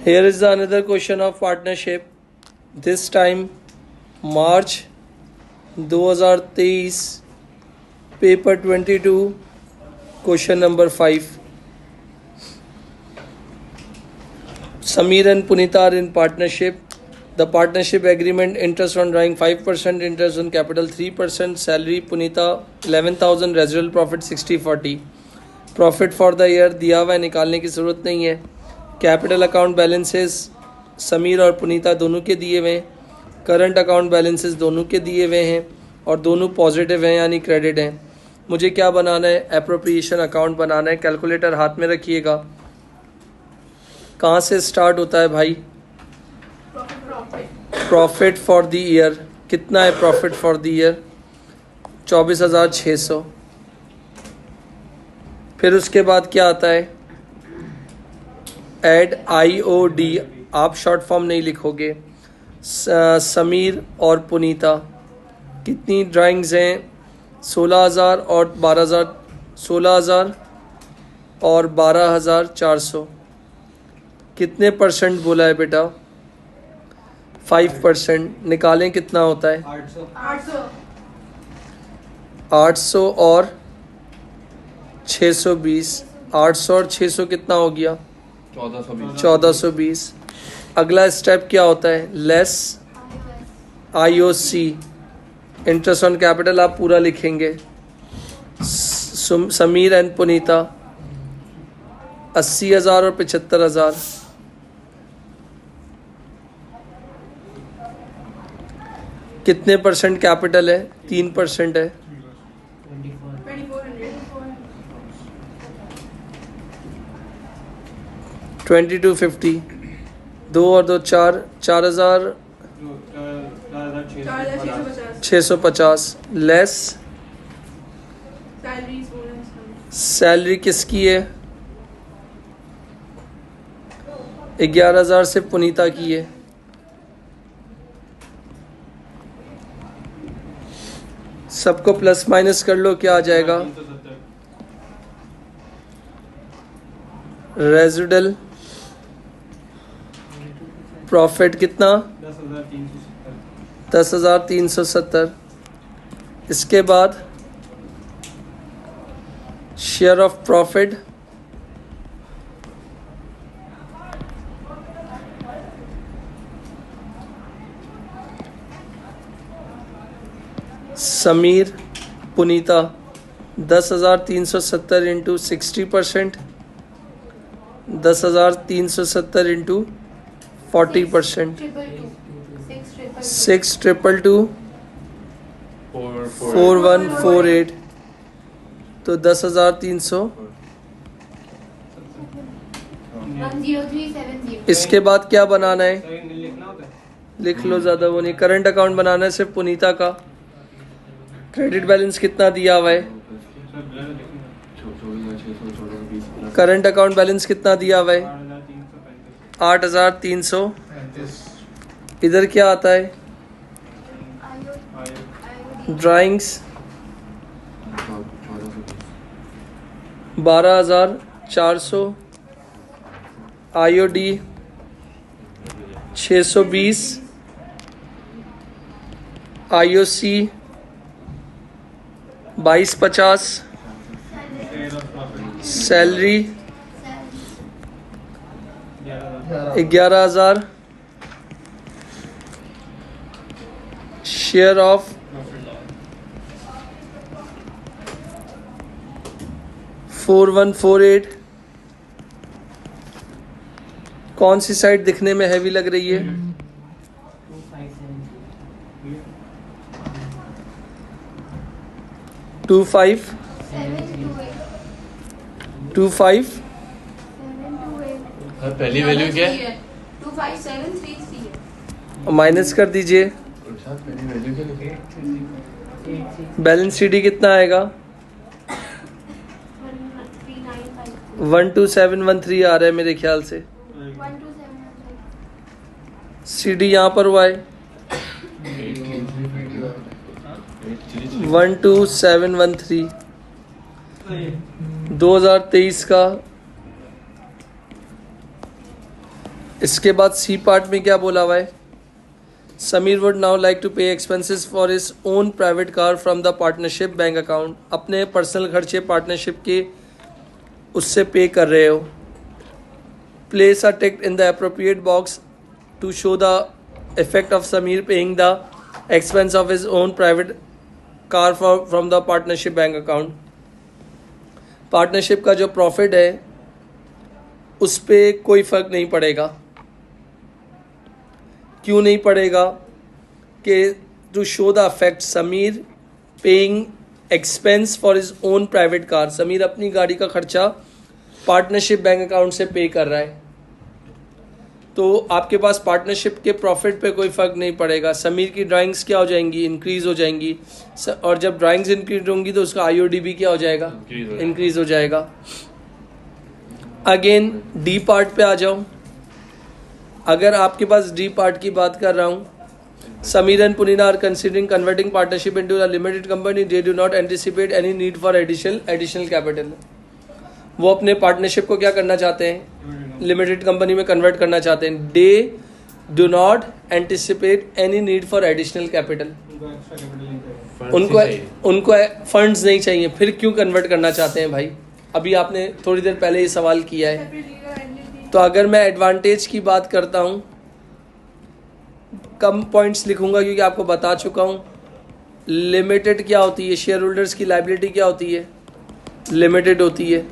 Here is the another question of partnership. This time March 2023, paper 22, question number 5. Sameer and Punita are in partnership. The partnership agreement: interest on drawing 5%, interest on capital 3%, salary Punita 11,000, residual profit 60/40. Profit for the year दिया हुआ है, निकालने की ज़रूरत नहीं है. Capital account balances Sameer और पुनीता दोनों के दिए हुए हैं. करंट अकाउंट बैलेंसेस दोनों के दिए हुए हैं और दोनों पॉजिटिव हैं यानी क्रेडिट हैं. मुझे क्या बनाना है? एप्रोप्रिएशन अकाउंट बनाना है. कैलकुलेटर हाथ में रखिएगा. कहाँ से स्टार्ट होता है भाई? Profit for the year. कितना है प्रॉफिट फॉर द ईयर? 24,600. फिर उसके बाद क्या आता है? Add IOD. आप शॉर्ट फॉर्म नहीं लिखोगे. समीर और पुनीता कितनी ड्राइंग्स हैं? 16,000 और 12,000. 16,000 और 12,400. कितने परसेंट बोला है बेटा? 5%. निकालें कितना होता है? 800 और 620. 800 और 600 कितना हो गया? 1420. अगला स्टेप क्या होता है? Less IOC. Interest on capital आप पूरा लिखेंगे. समीर एंड पुनीता 80,000 और 75,000. कितने परसेंट कैपिटल है? 3% है. 2250. 2 और 2 4. 4,650. लेस सैलरी किसकी है? 11,000 से पुनीता की है. सबको प्लस माइनस कर लो, क्या आ जाएगा? रेजिडल प्रॉफिट कितना? 10,370. इसके बाद share of profit Sameer Punita 10,370 into 60%. 10,370 into 40%. 6,222 4148. तो 10,300. इसके बाद क्या बनाना है? लिख लो, ज़्यादा वो नहीं. करंट अकाउंट बनाना है सिर्फ पुनीता का. क्रेडिट बैलेंस कितना दिया हुआ है? करंट अकाउंट बैलेंस कितना दिया हुआ है? 8,300. इधर क्या आता है? Drawings 12,400. IOD 620. IOC 2250. Salary 11,000. Share of 4148. कौन सी साइड दिखने में हैवी लग रही है? 25 पहली वैल्यू क्या है? 25733 माइनस कर दीजिए. बैलेंस CD कितना आएगा? 12713 आ रहा है मेरे ख्याल से. CD यहाँ पर हुआ है 12713. 2023 का इसके बाद सी पार्ट में क्या बोला हुआ है, Sameer would now like to pay expenses for his own private car from the partnership bank account. अपने पर्सनल खर्चे पार्टनरशिप के उससे पे कर रहे हो। Place a tick in the appropriate box to show the effect of Sameer paying the expense of his own private car from the partnership bank account. Partnership का जो profit है उस पर कोई फ़र्क नहीं पड़ेगा। क्यों नहीं पड़ेगा? कि to show the affect Sameer paying expense for his own private car. Sameer अपनी गाड़ी का खर्चा पार्टनरशिप बैंक अकाउंट से पे कर रहा है, तो आपके पास पार्टनरशिप के प्रॉफिट पे कोई फ़र्क नहीं पड़ेगा। समीर की ड्राइंग्स क्या हो जाएंगी? इंक्रीज़ हो जाएंगी। और जब ड्राइंग्स इंक्रीज होंगी तो उसका आईओडी भी क्या हो जाएगा? इंक्रीज हो जाएगा। अगेन डी पार्ट पे आ जाऊं। अगर आपके पास डी पार्ट की बात कर रहा हूं, Sameer and Punina are considering converting partnership into a limited company. They do not anticipate any need for additional capital. वो अपने पार्टनरशिप को क्या करना चाहते हैं? लिमिटेड कंपनी में कन्वर्ट करना चाहते हैं। दे do not anticipate any need for additional capital. उनको फंड्स नहीं चाहिए। फिर क्यों कन्वर्ट करना चाहते हैं भाई? अभी आपने थोड़ी देर पहले ये सवाल किया है। तो अगर मैं एडवांटेज की बात करता हूँ, कम पॉइंट्स लिखूंगा क्योंकि आपको बता चुका हूँ। लिमिटेड क्या होती है? शेयर होल्डर्स की लायबिलिटी क्या होती है? लिमिटेड होती है।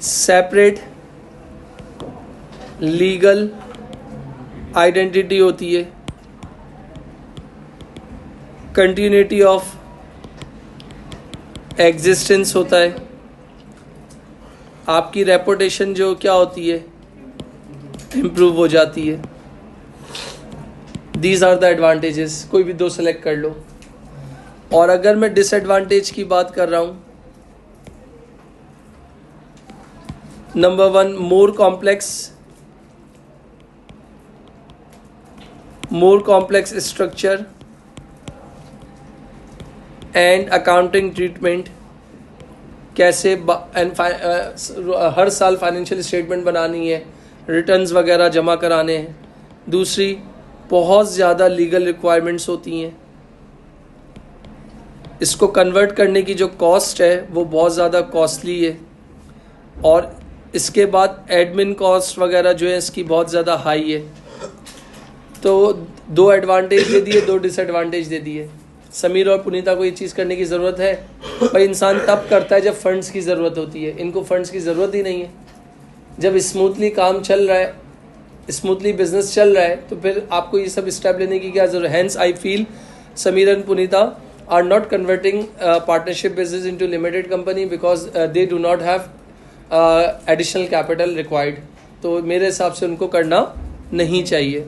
सेपरेट लीगल आइडेंटिटी होती है। कंटिन्यूटी ऑफ एग्जिस्टेंस होता है। आपकी रेपुटेशन जो क्या होती है? इम्प्रूव हो जाती है। These are the advantages. कोई भी दो सेलेक्ट कर लो। और अगर मैं डिसएडवांटेज की बात कर रहा हूं, number 1, more complex structure and accounting treatment. कैसे हर साल फाइनेंशियल स्टेटमेंट बनानी है, रिटर्न्स वगैरह जमा कराने हैं। दूसरी, बहुत ज़्यादा लीगल रिक्वायरमेंट्स होती हैं। इसको कन्वर्ट करने की जो कॉस्ट है वो बहुत ज़्यादा कॉस्टली है। और इसके बाद एडमिन कॉस्ट वगैरह जो है इसकी बहुत ज़्यादा हाई है। तो 2 एडवांटेज दे दिए, 2 डिसएडवांटेज दे दिए। समीर और पुनीता को ये चीज़ करने की ज़रूरत है? भाई इंसान तब करता है जब फंड्स की ज़रूरत होती है। इनको फंड्स की ज़रूरत ही नहीं है। जब स्मूथली काम चल रहा है, स्मूथली बिजनेस चल रहा है, तो फिर आपको ये सब स्टेप लेने की क्या ज़रूरत है? Hence I feel Sameer and Punita are not converting partnership business into limited company because they do not have additional capital required. तो मेरे हिसाब से उनको करना नहीं चाहिए।